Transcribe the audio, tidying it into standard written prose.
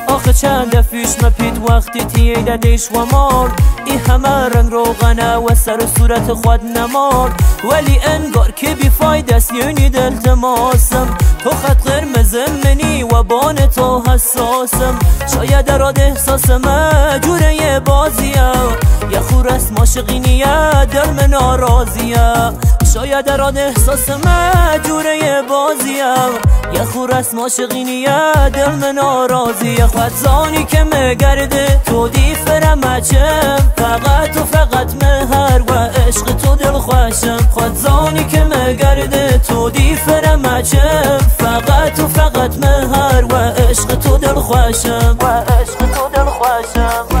آخه چند فیش مپید وقتی تیده دیش و مرد ای همه رنگ روغنه و سر صورت خود نمارد ولی انگار که بیفاید است یونی دلتماسم تو خط قرمز منی و بان تو حساسم شاید اراد احساسم جوره بازیه یه خور است ماشقینیه دل من ناراضیه شاید اراد احساسم جوره بازیه یه خور است ماشقینیه دل من ناراضیه خود زانی که مگرده تو دیفرم چم فقط و فقط مهر و عشق تو دل خوشم خود زانی که مگرده تو دیفرم چم فقط و فقط مهر و عشق تو دل خوشم و عشق تو دل خوشم